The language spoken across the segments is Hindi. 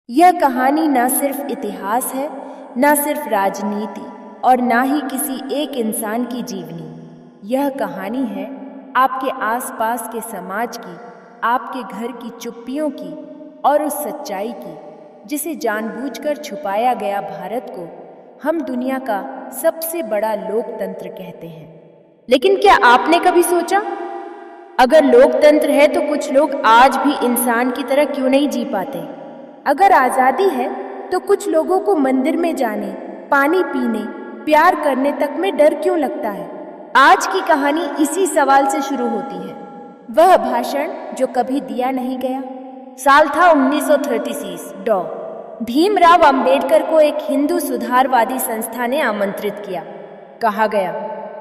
यह कहानी न सिर्फ इतिहास है, न सिर्फ राजनीति और न ही किसी एक इंसान की जीवनी। यह कहानी है आपके आसपास के समाज की, आपके घर की चुप्पियों की और उस सच्चाई की जिसे जानबूझकर छुपाया गया भारत को हम दुनिया का सबसे बड़ा लोकतंत्र कहते हैं। लेकिन क्या आपने कभी सोचा, अगर लोकतंत्र है तो कुछ लोग आज भी इंसान की तरह क्यों नहीं जी पाते? अगर आज़ादी है तो कुछ लोगों को मंदिर में जाने, पानी पीने, प्यार करने तक में डर क्यों लगता है? आज की कहानी इसी सवाल से शुरू होती है। वह भाषण जो कभी दिया नहीं गया। साल था 1936। डॉ. भीमराव अंबेडकर को एक हिंदू सुधारवादी संस्था ने आमंत्रित किया। कहा गया,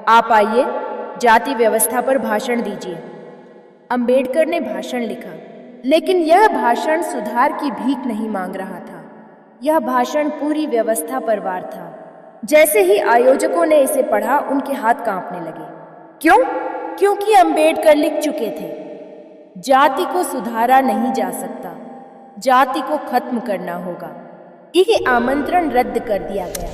आप आइए, जाति व्यवस्था पर भाषण दीजिए। अंबेडकर ने भाषण लिखा, लेकिन यह भाषण सुधार की भीख नहीं मांग रहा था। यह भाषण पूरी व्यवस्था पर वार था। जैसे ही आयोजकों ने इसे पढ़ा, उनके हाथ कांपने लगे। क्यों? क्योंकि अंबेडकर लिख चुके थे, जाति को सुधारा नहीं जा सकता, जाति को खत्म करना होगा। यह आमंत्रण रद्द कर दिया गया,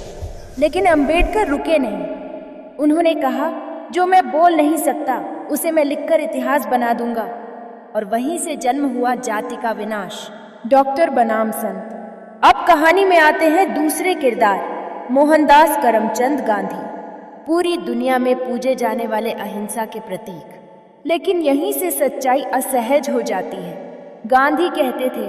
लेकिन अंबेडकर रुके नहीं। उन्होंने कहा, जो मैं बोल नहीं सकता उसे मैं लिखकर इतिहास बना दूंगा। और वहीं से जन्म हुआ जाति का विनाश, डॉक्टर बनाम संत। अब कहानी में आते हैं दूसरे किरदार, मोहनदास करमचंद गांधी, पूरी दुनिया में पूजे जाने वाले अहिंसा के प्रतीक। लेकिन यहीं से सच्चाई असहज हो जाती है। गांधी कहते थे,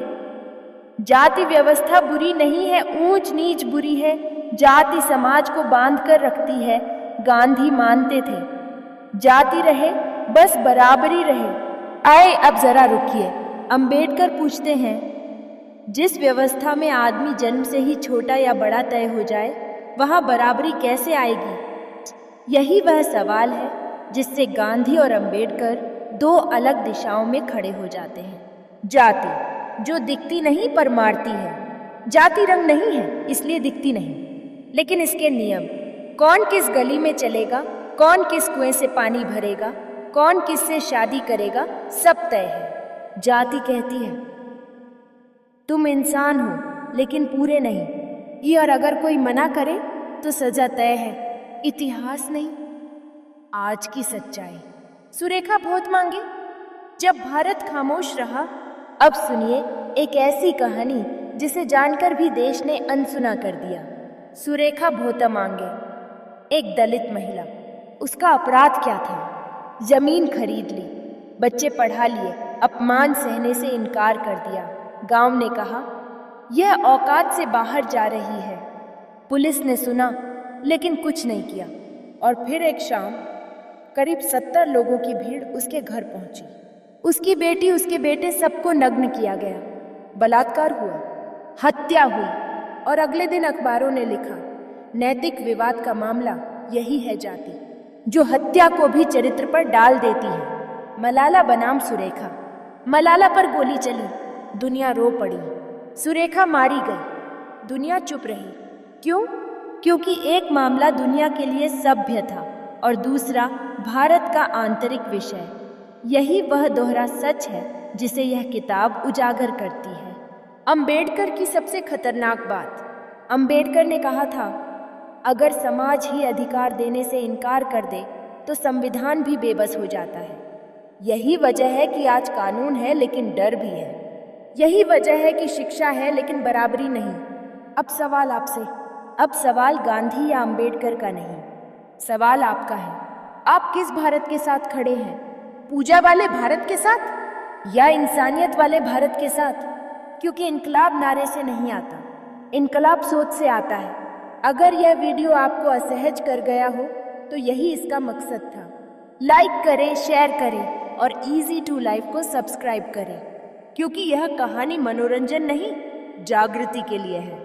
जाति व्यवस्था बुरी नहीं है, ऊंच नीच बुरी है, जाति समाज को बांध कर रखती है। गांधी मानते थे, जाति रहे बस बराबरी रहे। आए अब जरा रुकिए। अंबेडकर पूछते हैं, जिस व्यवस्था में आदमी जन्म से ही छोटा या बड़ा तय हो जाए, वहां बराबरी कैसे आएगी? यही वह सवाल है जिससे गांधी और अंबेडकर दो अलग दिशाओं में खड़े हो जाते हैं। जाति जो दिखती नहीं पर मारती है। जाति रंग नहीं है इसलिए दिखती नहीं, लेकिन इसके नियम, कौन किस गली में चलेगा, कौन किस कुएं से पानी भरेगा, कौन किससे शादी करेगा, सब तय है। जाति कहती है, तुम इंसान हो लेकिन पूरे नहीं, ये और अगर कोई मना करे तो सजा तय है। इतिहास नहीं, आज की सच्चाई। सुरेखा बहुत मांगे, जब भारत खामोश रहा। अब सुनिए एक ऐसी कहानी जिसे जानकर भी देश ने अनसुना कर दिया। सुरेखा भोता मांगे, एक दलित महिला। उसका अपराध क्या था? जमीन खरीद ली, बच्चे पढ़ा लिए, अपमान सहने से इनकार कर दिया। गांव ने कहा, यह औकात से बाहर जा रही है। पुलिस ने सुना लेकिन कुछ नहीं किया। और फिर एक शाम करीब 70 लोगों की भीड़ उसके घर पहुंची। उसकी बेटी, उसके बेटे, सबको नग्न किया गया। बलात्कार हुआ, हत्या हुई। और अगले दिन अखबारों ने लिखा, नैतिक विवाद का मामला यही है जाति, जो हत्या को भी चरित्र पर डाल देती है। मलाला बनाम सुरेखा। मलाला पर गोली चली, दुनिया रो पड़ी। सुरेखा मारी गई, दुनिया चुप रही। क्यों? क्योंकि एक मामला दुनिया के लिए सभ्य था और दूसरा भारत का आंतरिक विषय। यही वह दोहरा सच है जिसे यह किताब उजागर करती है। अंबेडकर की सबसे खतरनाक बात। अंबेडकर ने कहा था, अगर समाज ही अधिकार देने से इनकार कर दे तो संविधान भी बेबस हो जाता है। यही वजह है कि आज कानून है लेकिन डर भी है। यही वजह है कि शिक्षा है लेकिन बराबरी नहीं। अब सवाल गांधी या अंबेडकर का नहीं, सवाल आपका है। आप किस भारत के साथ खड़े हैं? पूजा वाले भारत के साथ या इंसानियत वाले भारत के साथ? क्योंकि इनकलाब नारे से नहीं आता, इनकलाब सोच से आता है। अगर यह वीडियो आपको असहज कर गया हो तो यही इसका मकसद था। लाइक करें, शेयर करें और इजी टू लाइफ को सब्सक्राइब करें, क्योंकि यह कहानी मनोरंजन नहीं, जागृति के लिए है।